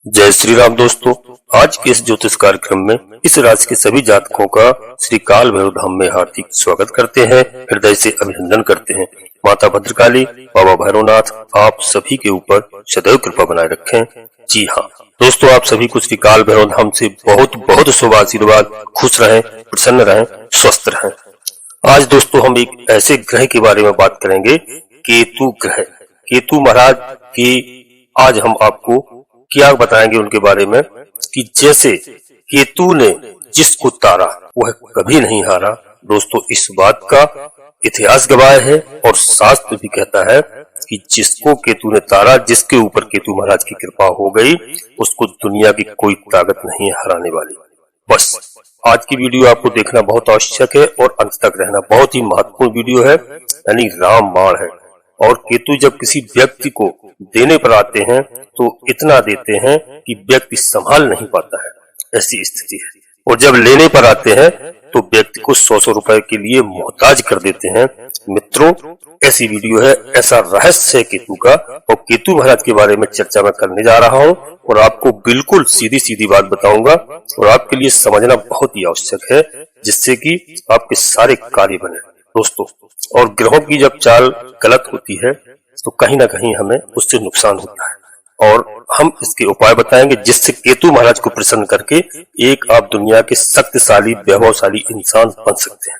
जय श्री राम दोस्तों। आज के इस ज्योतिष कार्यक्रम में इस राशि के सभी जातकों का श्री काल भैरव धाम में हार्दिक स्वागत करते हैं, हृदय से अभिनंदन करते हैं। माता भद्रकाली, बाबा भैरवनाथ आप सभी के ऊपर सदैव कृपा बनाए रखें। जी हाँ दोस्तों, आप सभी को श्री काल भैरव धाम से बहुत बहुत शुभ आशीर्वाद। खुश रहें, प्रसन्न रहें, स्वस्थ रहें। आज दोस्तों हम एक ऐसे ग्रह के बारे में बात करेंगे, केतु ग्रह। केतु महाराज की आज हम आपको क्या बताएंगे उनके बारे में कि जैसे केतु ने जिसको तारा वह कभी नहीं हारा। दोस्तों इस बात का इतिहास गवाह है और शास्त्र भी कहता है कि जिसको केतु ने तारा, जिसके ऊपर केतु महाराज की कृपा हो गई, उसको दुनिया की कोई ताकत नहीं हराने वाली। बस आज की वीडियो आपको देखना बहुत आवश्यक है और अंत तक रहना। बहुत ही महत्वपूर्ण वीडियो है, यानी रामबाण है। और केतु जब किसी व्यक्ति को देने पर आते हैं तो इतना देते हैं कि व्यक्ति संभाल नहीं पाता है, ऐसी स्थिति है। और जब लेने पर आते हैं तो व्यक्ति को 100 रुपए के लिए मोहताज कर देते हैं। मित्रों ऐसी वीडियो है, ऐसा रहस्य है केतु का, और केतु महाराज के बारे में चर्चा मैं करने जा रहा हूँ और आपको बिल्कुल सीधी सीधी बात बताऊंगा और आपके लिए समझना बहुत ही आवश्यक है, जिससे कि आपके सारे कार्य बने। दोस्तों और ग्रहों की जब चाल गलत होती है तो कहीं ना कहीं हमें उससे नुकसान होता है, और हम इसके उपाय बताएंगे जिससे केतु महाराज को प्रसन्न करके एक आप दुनिया के शक्तिशाली वैभवशाली इंसान बन सकते हैं।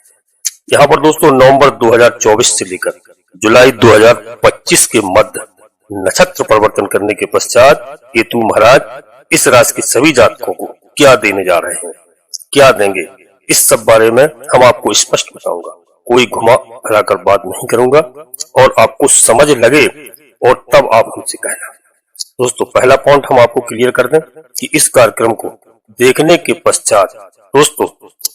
यहाँ पर दोस्तों नवंबर 2024 से लेकर जुलाई 2025 के मध्य नक्षत्र परिवर्तन करने के पश्चात केतु महाराज इस राशि के सभी जातकों को क्या देने जा रहे हैं, क्या देंगे, इस सब बारे में हम आपको स्पष्ट बताऊंगा। कोई घुमा फिराकर बात नहीं करूंगा और आपको समझ लगे और तब आप हमसे कहना। दोस्तों पहला पॉइंट हम आपको क्लियर कर दें कि इस कार्यक्रम को देखने के पश्चात दोस्तों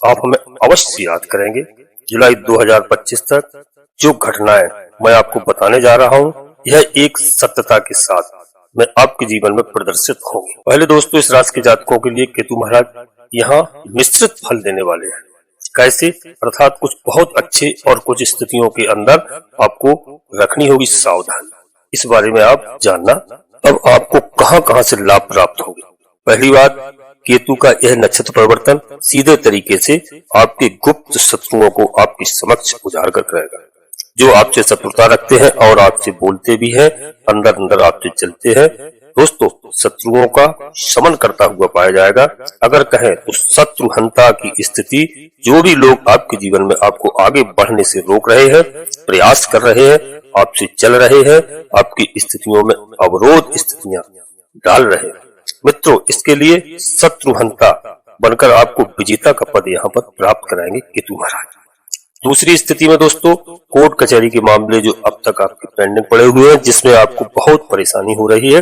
आप हमें अवश्य याद करेंगे। जुलाई 2025 तक जो घटनाएं मैं आपको बताने जा रहा हूं, यह एक सत्यता के साथ मैं आपके जीवन में प्रदर्शित होंगे। पहले दोस्तों इस राशि के जातकों के लिए केतु महाराज यहाँ मिश्रित फल देने वाले हैं। कैसे? अर्थात कुछ बहुत अच्छे और कुछ स्थितियों के अंदर आपको रखनी होगी सावधानी। इस बारे में आप जानना। अब आपको कहां से लाभ प्राप्त होगा। पहली बात, केतु का यह नक्षत्र परिवर्तन सीधे तरीके से आपके गुप्त शत्रुओं को आपके समक्ष उजागर करेगा। जो आपसे शत्रुता रखते हैं और आपसे बोलते भी हैं, अंदर अंदर आपसे चलते हैं, दोस्तों शत्रुओं का शमन करता हुआ पाया जाएगा। अगर कहें तो शत्रुहंता की स्थिति, जो भी लोग आपके जीवन में आपको आगे बढ़ने से रोक रहे हैं, प्रयास कर रहे हैं, आपसे चल रहे हैं, आपकी स्थितियों में अवरोध स्थितियां डाल रहे हैं, मित्रों इसके लिए शत्रुहंता बनकर आपको विजेता का पद यहाँ पर प्राप्त कराएंगे केतु महाराज। दूसरी स्थिति में दोस्तों कोर्ट कचहरी के मामले जो अब तक आपके पेंडिंग पड़े हुए हैं, जिसमें आपको बहुत परेशानी हो रही है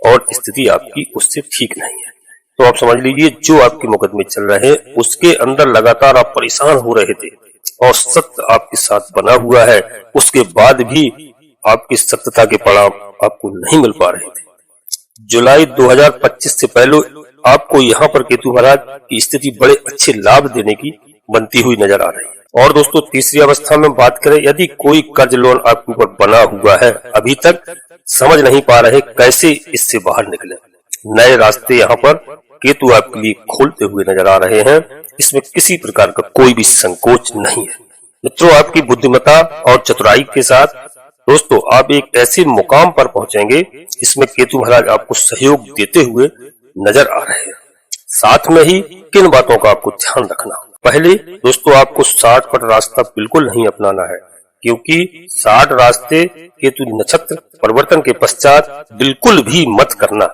और स्थिति आपकी उससे ठीक नहीं है, तो आप समझ लीजिए जो आपके मुकदमे चल रहे हैं उसके अंदर लगातार आप परेशान हो रहे थे और सत्य आपके साथ बना हुआ है, उसके बाद भी आपकी सत्यता के परिणाम आपको नहीं मिल पा रहे थे। जुलाई 2025 से पहले आपको यहाँ पर केतु महाराज की स्थिति बड़े अच्छे लाभ देने की बनती हुई नजर आ रही है। और दोस्तों तीसरी अवस्था में बात करें, यदि कोई कर्ज लोन आपके ऊपर बना हुआ है, अभी तक समझ नहीं पा रहे कैसे इससे बाहर निकले, नए रास्ते यहाँ पर केतु आपके लिए खोलते हुए नजर आ रहे हैं। इसमें किसी प्रकार का कोई भी संकोच नहीं है। मित्रों आपकी बुद्धिमत्ता और चतुराई के साथ दोस्तों आप एक ऐसे मुकाम पर पहुंचेंगे, इसमें केतु महाराज आपको सहयोग देते हुए नजर आ रहे हैं। साथ में ही किन बातों का आपको ध्यान रखना। पहले दोस्तों आपको शॉर्टकट रास्ता बिल्कुल नहीं अपनाना है, क्योंकि शॉर्ट रास्ते केतु नक्षत्र परिवर्तन के पश्चात बिल्कुल भी मत करना,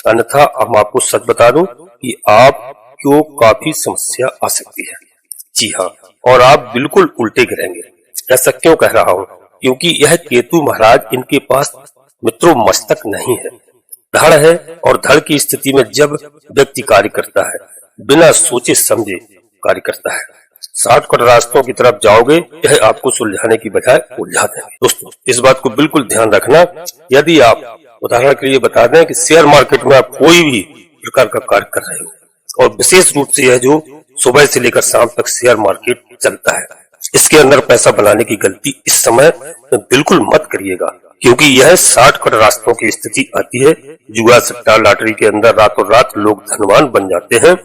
अन्यथा हम आपको सच बता दूं कि आपको काफी समस्या आ सकती है। जी हाँ, और आप बिल्कुल उल्टे गिरेंगे। ऐसा क्यों कह रहा हूँ? क्योंकि यह केतु महाराज इनके पास मित्रों मस्तक नहीं है, धड़ है, और धड़ की स्थिति में जब व्यक्ति कार्य करता है बिना सोचे समझे कार्य करता है। शॉर्टकट रास्तों की तरफ जाओगे, यह आपको सुलझाने की बजाय उलझा देंगे। दोस्तों इस बात को बिल्कुल ध्यान रखना। यदि आप उदाहरण के लिए बता दें कि शेयर मार्केट में आप कोई भी प्रकार का कार्य कर रहे हो, और विशेष रूप से यह जो सुबह से लेकर शाम तक शेयर मार्केट चलता है, इसके अंदर पैसा बनाने की गलती इस समय बिल्कुल मत करिएगा, क्योंकि यह शॉर्टकट रास्तों की स्थिति आती है। जुआ सट्टा लॉटरी के अंदर रातों रात लोग धनवान बन जाते हैं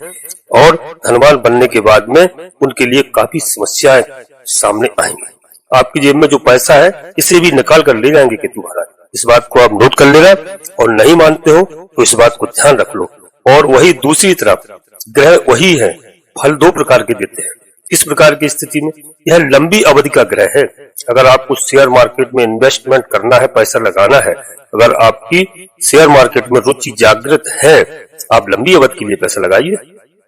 और धनवान बनने के बाद में उनके लिए काफी समस्याएं सामने आएंगी। आपकी जेब में जो पैसा है इसे भी निकाल कर ले जाएंगे केतु महाराज। इस बात को आप नोट कर लेना, और नहीं मानते हो तो इस बात को ध्यान रख लो। और वही दूसरी तरफ ग्रह वही है, फल दो प्रकार के देते हैं। इस प्रकार की स्थिति में यह लंबी अवधि का ग्रह है। अगर आपको शेयर मार्केट में इन्वेस्टमेंट करना है, पैसा लगाना है, अगर आपकी शेयर मार्केट में रुचि जागृत है, आप लंबी अवधि के लिए पैसा लगाइए,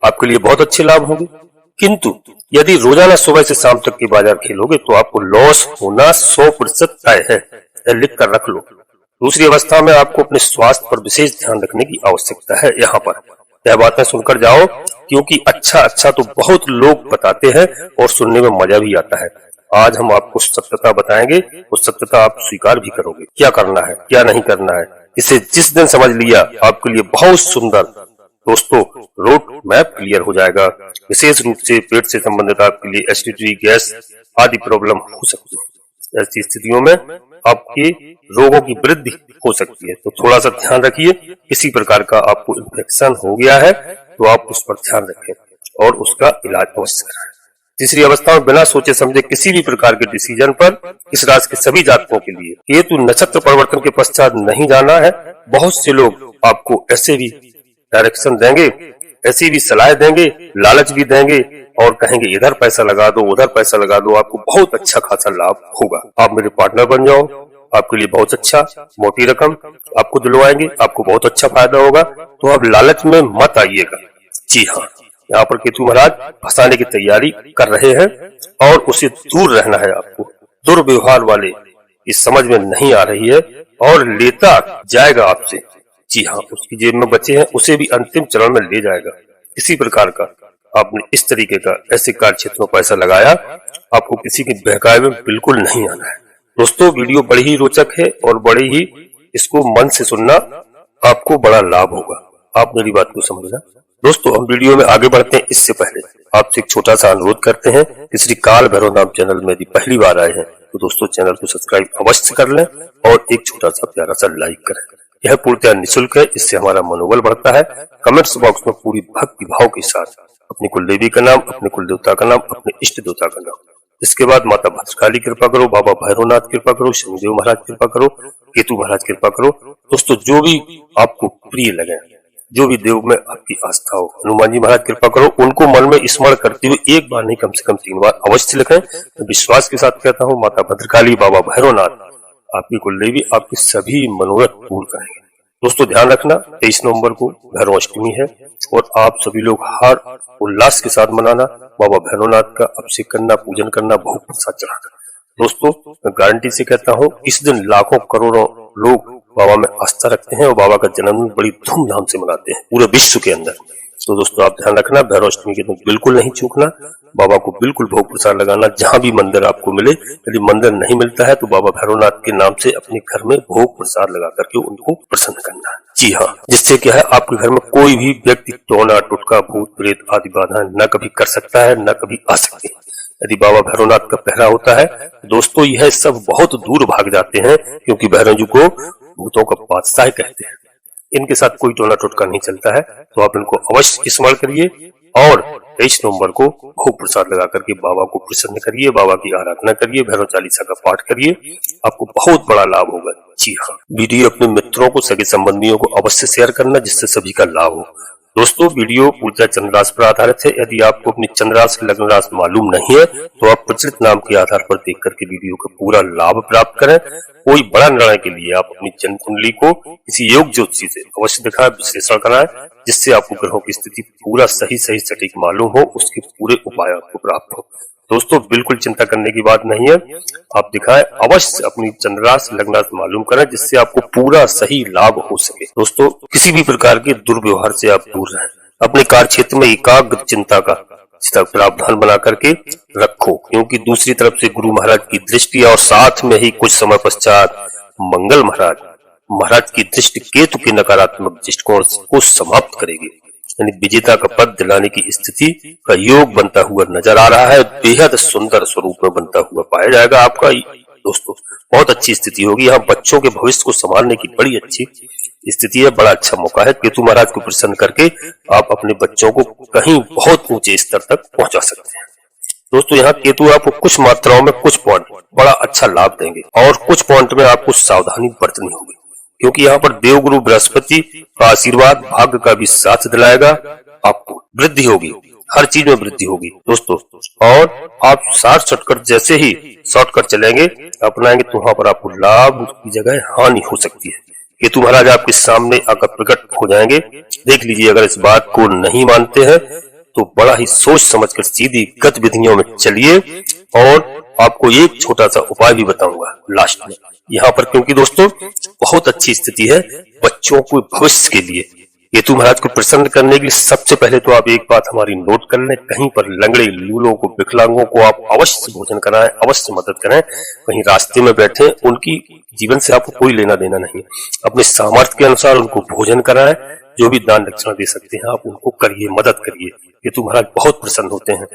आपके लिए बहुत अच्छे लाभ होंगे। किंतु यदि रोजाना सुबह से शाम तक की बाजार खेलोगे तो आपको लॉस होना 100% तय है, लिख कर रख लो। दूसरी अवस्था में आपको अपने स्वास्थ्य पर विशेष ध्यान रखने की आवश्यकता है। यहाँ पर यह बातें सुनकर जाओ, क्योंकि अच्छा तो बहुत लोग बताते हैं और सुनने में मजा भी आता है। आज हम आपको सत्यता बताएंगे, उस सत्यता आप स्वीकार भी करोगे। क्या करना है, क्या नहीं करना है, इसे जिस दिन समझ लिया आपके लिए बहुत सुंदर दोस्तों रोड मैप क्लियर हो जाएगा। विशेष रूप से पेट से संबंधित आपके लिए एसिडिटी, गैस आदि प्रॉब्लम हो सकती है। ऐसी स्थितियों में आपके रोगों की वृद्धि हो सकती है, तो थोड़ा सा ध्यान रखिए। किसी प्रकार का आपको इन्फेक्शन हो गया है तो आप उस पर ध्यान रखें और उसका इलाज अवश्य कराएं। तीसरी अवस्था में बिना सोचे समझे किसी भी प्रकार के डिसीजन पर इस राशि के सभी जातकों के लिए केतु नक्षत्र परिवर्तन के पश्चात नहीं जाना है। बहुत से लोग आपको ऐसे भी डायरेक्शन देंगे, ऐसी भी सलाह देंगे, लालच भी देंगे और कहेंगे इधर पैसा लगा दो, उधर पैसा लगा दो, आपको बहुत अच्छा खासा लाभ होगा, आप मेरे पार्टनर बन जाओ, आपके लिए बहुत अच्छा मोटी रकम आपको दिलवाएंगे, आपको बहुत अच्छा फायदा होगा। तो आप लालच में मत आइएगा। जी हाँ, यहाँ पर केतु महाराज फंसाने की तैयारी कर रहे हैं और उसे दूर रहना है आपको। दुर्व्यवहार वाले इस समझ में नहीं आ रही है और लेता जाएगा आपसे। जी हाँ, उसकी जेब में बचे हैं उसे भी अंतिम चरण में ले जाएगा। इसी प्रकार का आपने इस तरीके का ऐसे कार्य क्षेत्र में पैसा लगाया, आपको किसी के बहकावे में बिल्कुल नहीं आना है। दोस्तों वीडियो बड़ी ही रोचक है और बड़ी ही इसको मन से सुनना, आपको बड़ा लाभ होगा। आप मेरी बात को समझना। दोस्तों हम वीडियो में आगे बढ़ते हैं, इससे पहले आपसे एक छोटा सा अनुरोध करते हैं कि श्री काल भैरव नाम चैनल में यदि पहली बार आए हैं तो दोस्तों चैनल को सब्सक्राइब अवश्य कर लें और एक छोटा सा प्यारा सा लाइक करें। यह पूर्णतः निःशुल्क है, इससे हमारा मनोबल बढ़ता है। कमेंट्स बॉक्स में पूरी भक्ति भाव के साथ अपनी कुल देवी का नाम, अपने कुल देवता का नाम, अपने इष्ट देवता का नाम, इसके बाद माता भद्रकाली कृपा करो, बाबा भैरवनाथ कृपा करो, शनिदेव महाराज कृपा करो, केतु महाराज कृपा करो। दोस्तों जो भी आपको प्रिय लगे, जो भी देव में आपकी आस्था हो, हनुमान जी महाराज कृपा करो, उनको मन में स्मरण करते हुए एक बार नहीं कम से कम 3 बार अवश्य लिखें। मैं विश्वास के साथ कहता हूँ माता भद्रकाली, बाबा भैरवनाथ आपकी कुल देवी आपकी सभी मनोरथ पूर्ण करेंगे। दोस्तों ध्यान रखना 23 नवंबर को भैरव अष्टमी है और आप सभी लोग हर उल्लास के साथ मनाना, बाबा भैरवनाथ का अभिषेक करना, पूजन करना, भोग प्रसाद चढ़ाना। दोस्तों मैं गारंटी से कहता हूँ इस दिन लाखों करोड़ों लोग बाबा में आस्था रखते हैं और बाबा का जन्मदिन बड़ी धूमधाम से मनाते हैं पूरे विश्व के अंदर। तो दोस्तों आप ध्यान रखना, भैरव अष्टमी के दिन बिल्कुल नहीं चूकना, बाबा को बिल्कुल भोग प्रसाद लगाना जहां भी मंदिर आपको मिले। यदि मंदिर नहीं मिलता है तो बाबा भैरवनाथ के नाम से अपने घर में भोग प्रसाद लगा करके उनको प्रसन्न करना। जी हाँ, जिससे क्या है आपके घर में कोई भी व्यक्ति टोना टुटका भूत प्रेत आदि बाधाएं न कभी कर सकता है, न कभी आ सकती है। यदि बाबा भैरवनाथ का पहरा होता है दोस्तों यह सब बहुत दूर भाग जाते हैं, क्योंकि भैरव जी को भूतों का बादशाह कहते हैं। इनके साथ कोई टोना टोटका नहीं चलता है, तो आप इनको अवश्य स्मरण करिए और 23 नवंबर को भोग प्रसाद लगा करके बाबा को प्रसन्न करिए, बाबा की आराधना करिए, भैरव चालीसा का पाठ करिए, आपको बहुत बड़ा लाभ होगा। जी हाँ, वीडियो अपने मित्रों को, सगे संबंधियों को अवश्य शेयर करना जिससे सभी का लाभ हो। दोस्तों वीडियो पूर्णतः चंद्र राशि पर आधारित है। यदि आपको अपनी चंद्र राशि लग्न राशि मालूम नहीं है तो आप प्रचलित नाम के आधार पर देख करके वीडियो का पूरा लाभ प्राप्त करें। कोई बड़ा निर्णय के लिए आप अपनी जन्म कुंडली को किसी योग ज्योतिषी से अवश्य दिखाएं, विश्लेषण कराएं, जिससे आपको ग्रहों की स्थिति पूरा सही सटीक मालूम हो, उसके पूरे उपाय आपको प्राप्त हो। दोस्तों बिल्कुल चिंता करने की बात नहीं है, आप दिखाएं, अवश्य अपनी चंद्र राशि लग्न राशि मालूम करें जिससे आपको पूरा सही लाभ हो सके। दोस्तों किसी भी प्रकार के दुर्व्यवहार से आप दूर रहें, अपने कार्य क्षेत्र में एकाग्र चिंता का प्रावधान बना करके रखो, क्योंकि दूसरी तरफ से गुरु महाराज की दृष्टि और साथ में ही कुछ समय पश्चात मंगल महाराज की दृष्टि केतु के नकारात्मक दृष्टिकोण को समाप्त करेगी। यानी विजेता का पद दिलाने की स्थिति का योग बनता हुआ नजर आ रहा है। बेहद सुंदर स्वरूप में बनता हुआ पाया जाएगा आपका दोस्तों। बहुत अच्छी स्थिति होगी। यहाँ बच्चों के भविष्य को संभालने की बड़ी अच्छी स्थिति है। बड़ा अच्छा मौका है। केतु महाराज को प्रसन्न करके आप अपने बच्चों को कहीं बहुत ऊंचे स्तर तक पहुंचा सकते हैं। दोस्तों यहाँ केतु आपको कुछ मात्राओं में कुछ पॉइंट बड़ा अच्छा लाभ देंगे और कुछ पॉइंट में आपको सावधानी बरतनी होगी, क्योंकि यहाँ पर देवगुरु बृहस्पति का आशीर्वाद भाग्य का भी साथ दिलाएगा। आपको वृद्धि होगी, हर चीज में वृद्धि होगी दोस्तों। और आप शॉर्टकट जैसे ही शॉर्टकट चलेंगे अपनाएंगे तो वहां पर आपको लाभ की जगह हानि हो सकती है। केतु महाराज आपके सामने आकर प्रकट हो जाएंगे। देख लीजिए, अगर इस बात को नहीं मानते हैं तो बड़ा ही सोच समझकर सीधी गतिविधियों में चलिए। और आपको एक छोटा सा उपाय भी बताऊंगा लास्ट में यहाँ पर, क्योंकि दोस्तों बहुत अच्छी स्थिति है बच्चों को भविष्य के लिए। केतु महाराज को प्रसन्न करने के लिए सबसे पहले तो आप एक बात हमारी नोट कर लें, कहीं पर लंगड़े लूलों को, विकलांगों को आप अवश्य भोजन कराएं, अवश्य मदद करें। कहीं रास्ते में बैठे, उनकी जीवन से आपको कोई लेना देना नहीं। अपने सामर्थ्य के अनुसार उनको भोजन कराएं। जो भी दान दक्षिणा दे सकते हैं आप उनको करिए, मदद करिए। केतु महाराज बहुत प्रसन्न होते हैं।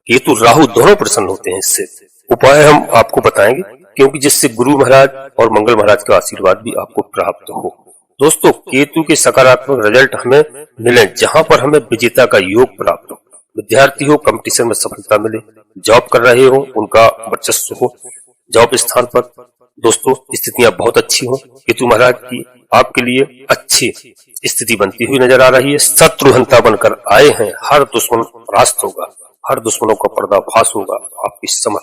केतु राहु दोनों प्रसन्न होते हैं। इससे उपाय हम आपको बताएंगे, क्योंकि जिससे गुरु महाराज और मंगल महाराज का आशीर्वाद भी आपको प्राप्त हो। दोस्तों केतु के सकारात्मक रिजल्ट हमें मिले जहां पर हमें विजेता का योग प्राप्त हो। विद्यार्थी हो, कंपटीशन में सफलता मिले, जॉब कर रहे हो उनका वर्चस्व हो, जॉब स्थान पर दोस्तों स्थितियां बहुत अच्छी हो। केतु महाराज की आपके लिए अच्छी स्थिति बनती हुई नजर आ रही है। शत्रुहंता बनकर आए हैं, हर दुश्मन परास्त होगा, हर दुश्मनों का पर्दाफाश होगा आपकी समझ।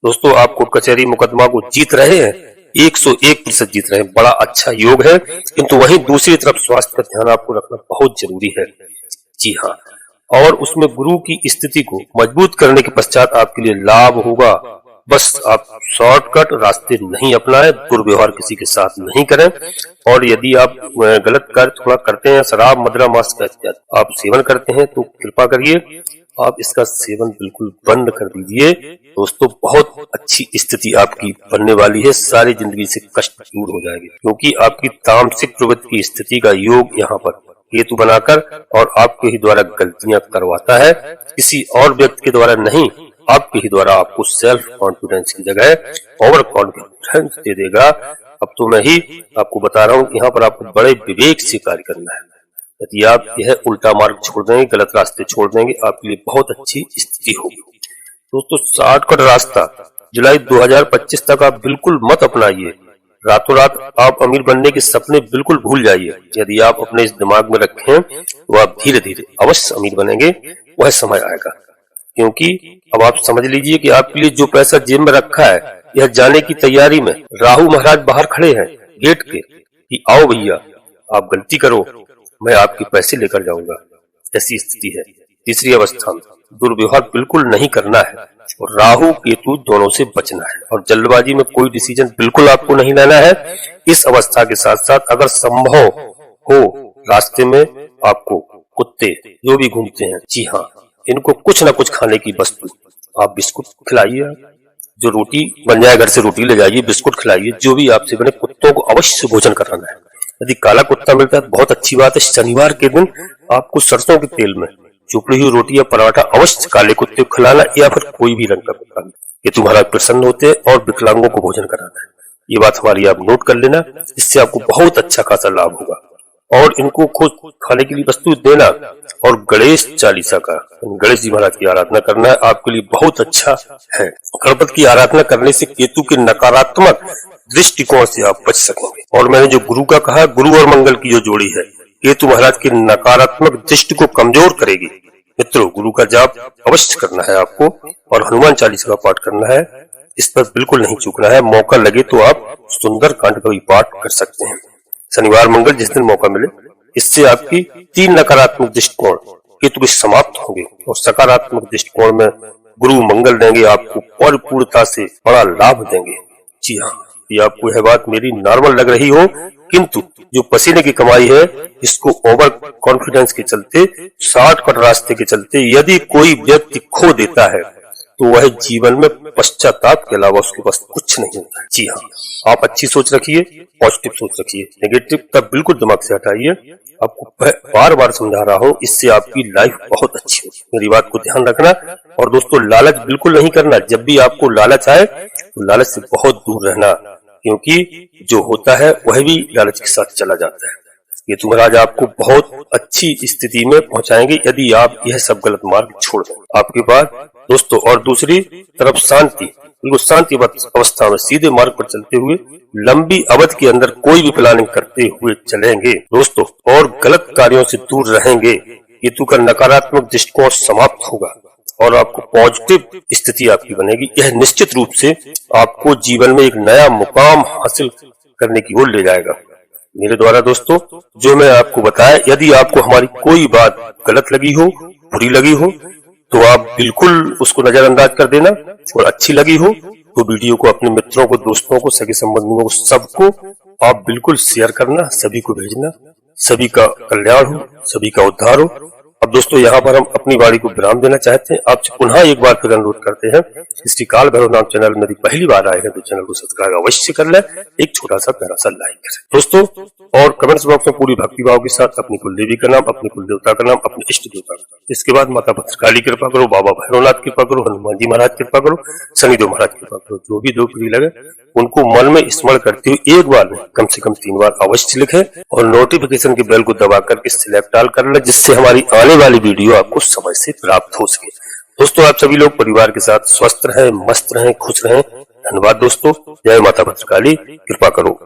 दोस्तों आप कोर्ट कचहरी मुकदमा को जीत रहे हैं, 101% जीत रहे हैं, बड़ा अच्छा योग है। किंतु वहीं दूसरी तरफ स्वास्थ्य का ध्यान आपको रखना बहुत जरूरी है। जी हाँ, और उसमें गुरु की स्थिति को मजबूत करने के पश्चात आपके लिए लाभ होगा। बस आप शॉर्टकट रास्ते नहीं अपनाएं, दुर्व्यवहार किसी के साथ नहीं करें। और यदि आप गलत कार्य थोड़ा करते हैं, शराब मदिरा मांस का आप सेवन करते हैं, तो कृपा करिए आप इसका सेवन बिल्कुल बंद कर दीजिए। दोस्तों बहुत अच्छी स्थिति आपकी बनने वाली है, सारी जिंदगी से कष्ट दूर हो जाएंगे, क्योंकि आपकी तामसिक प्रवृत्ति की स्थिति का योग यहाँ पर केतु बनाकर और आपके ही द्वारा गलतियां करवाता है, किसी और व्यक्ति के द्वारा नहीं, आपके ही द्वारा आपको सेल्फ कॉन्फिडेंस की जगह ओवर कॉन्फिडेंस दे देगा। अब तो मैं ही आपको बता रहा हूँ, यहाँ पर आपको बड़े विवेक से कार्य करना है। यदि आप यह उल्टा मार्ग छोड़ देंगे, गलत रास्ते छोड़ देंगे, आपके लिए बहुत अच्छी स्थिति होगी। दोस्तों शॉर्टकट रास्ता जुलाई 2025 तक आप बिल्कुल मत अपनाइए। रातों रात आप अमीर बनने के सपने बिल्कुल भूल जाइए। यदि आप अपने इस दिमाग में रखें तो आप धीरे धीरे अवश्य अमीर बनेंगे। वह समय आएगा, क्योंकि अब आप समझ लीजिए कि आपके लिए जो पैसा जेब में रखा है, यह जाने की तैयारी में राहु महाराज बाहर खड़े हैं गेट के कि आओ भैया आप गलती करो, मैं आपके पैसे लेकर जाऊंगा। ऐसी स्थिति है। तीसरी अवस्था में दुर्व्यवहार बिल्कुल नहीं करना है और राहु केतु दोनों से बचना है और जल्दबाजी में कोई डिसीजन बिल्कुल आपको नहीं लेना है। इस अवस्था के साथ साथ अगर संभव हो रास्ते में आपको कुत्ते जो भी घूमते हैं, जी हाँ, इनको कुछ ना कुछ खाने की वस्तु, आप बिस्कुट खिलाइए, जो रोटी बन जाए घर से रोटी ले जाइए, बिस्कुट खिलाइए, जो भी आपसे बने, कुत्तों को अवश्य भोजन कराना है। यदि काला कुत्ता मिलता है बहुत अच्छी बात है। शनिवार के दिन आपको सरसों के तेल में चुपड़ी हुई रोटी या पराठा अवश्य काले कुत्ते को खिलाना, या फिर कोई भी रंग का कुत्ता। ये तुम्हारा प्रसन्न होते हैं और विकलांगों को भोजन कराना है। ये बात हमारी आप नोट कर लेना, इससे आपको बहुत अच्छा खासा लाभ होगा। और इनको खुद खाने के लिए वस्तु देना और गणेश चालीसा का, गणेश जी महाराज की आराधना करना है, आपके लिए बहुत अच्छा है। गणपति की आराधना करने से केतु के नकारात्मक दृष्टिकोण से आप बच सकेंगे। और मैंने जो गुरु का कहा, गुरु और मंगल की जो जोड़ी है केतु महाराज की नकारात्मक दृष्टि को कमजोर करेगी। मित्रों गुरु का जाप अवश्य करना है आपको और हनुमान चालीसा का पाठ करना है, इस पर बिल्कुल नहीं चूकना है। मौका लगे तो आप सुंदर कांड का भी पाठ कर सकते हैं शनिवार मंगल जिस दिन मौका मिले। इससे आपकी 3 नकारात्मक दृष्टिकोण केतु के समाप्त होंगे और सकारात्मक दृष्टिकोण में गुरु मंगल देंगे, आपको परिपूर्णता से बड़ा लाभ देंगे। जी हाँ, ये आपको यह बात मेरी नॉर्मल लग रही हो, किंतु जो पसीने की कमाई है इसको ओवर कॉन्फिडेंस के चलते, शॉर्टकट रास्ते के चलते यदि कोई व्यक्ति खो देता है तो वह जीवन में पश्चाताप के अलावा उसके पास कुछ नहीं होता। जी हाँ, आप अच्छी सोच रखिए, पॉजिटिव सोच रखिए, नेगेटिव का बिल्कुल दिमाग से हटाइए। आपको बार बार समझा रहा हूँ, इससे आपकी लाइफ बहुत अच्छी होगी। मेरी बात को ध्यान रखना। और दोस्तों, लालच बिल्कुल नहीं करना। जब भी आपको लालच आए तो लालच से बहुत दूर रहना, क्योंकि जो होता है वह भी लालच के साथ चला जाता है। ये केतु महाराज आपको बहुत अच्छी स्थिति में पहुंचाएंगे यदि आप यह सब गलत मार्ग छोड़ दें। आपके पास दोस्तों, और दूसरी तरफ शांति, बिल्कुल शांति अवस्था में सीधे मार्ग पर चलते हुए लंबी अवधि के अंदर कोई भी प्लानिंग करते हुए चलेंगे दोस्तों, और गलत कार्यों से दूर रहेंगे। केतु का नकारात्मक दृष्टिकोण समाप्त होगा और आपको पॉजिटिव स्थिति आपकी बनेगी। यह निश्चित रूप से आपको जीवन में एक नया मुकाम हासिल करने की ओर ले जाएगा। मेरे द्वारा दोस्तों जो मैं आपको बताया, यदि आपको हमारी कोई बात गलत लगी हो, बुरी लगी हो, तो आप बिल्कुल उसको नजरअंदाज कर देना, और अच्छी लगी हो तो वीडियो को अपने मित्रों को, दोस्तों को, सगे संबंधियों को, सबको आप बिल्कुल शेयर करना, सभी को भेजना। सभी का कल्याण हो, सभी का उद्धार हो। अब दोस्तों, यहाँ पर हम अपनी वाणी को विराम देना चाहते हैं। आपसे पुनः एक बार फिर अनुरोध करते हैं, श्री काल भैरव नाम चैनल में यदि पहली बार आए हैं तो चैनल को सब्सक्राइब अवश्य कर लें, एक छोटा सा प्यारा सा लाइक करें दोस्तों। और कमेंट्स बॉक्स में पूरी भक्ति भाव के साथ अपनी कुल देवी का नाम, अपने कुल देवता का नाम, अपने इष्ट देवता का, इसके बाद माता भद्रकाली कृपा करो, बाबा भैरवनाथ कृपा करो, हनुमान जी महाराज कृपा करो, शनिदेव महाराज कृपा करो। जो भी दुख लगे उनको मन में स्मरण करते हुए एक बार में कम से कम 3 बार अवश्य लिखें, और नोटिफिकेशन के बेल को दबा करके सिलेक्ट ऑल कर लें, जिससे हमारी आने वाली वीडियो आपको समय से प्राप्त हो सके। दोस्तों, आप सभी लोग परिवार के साथ स्वस्थ रहें, मस्त रहें, खुश रहें। धन्यवाद दोस्तों। जय माता भद्रकाली, कृपा करो।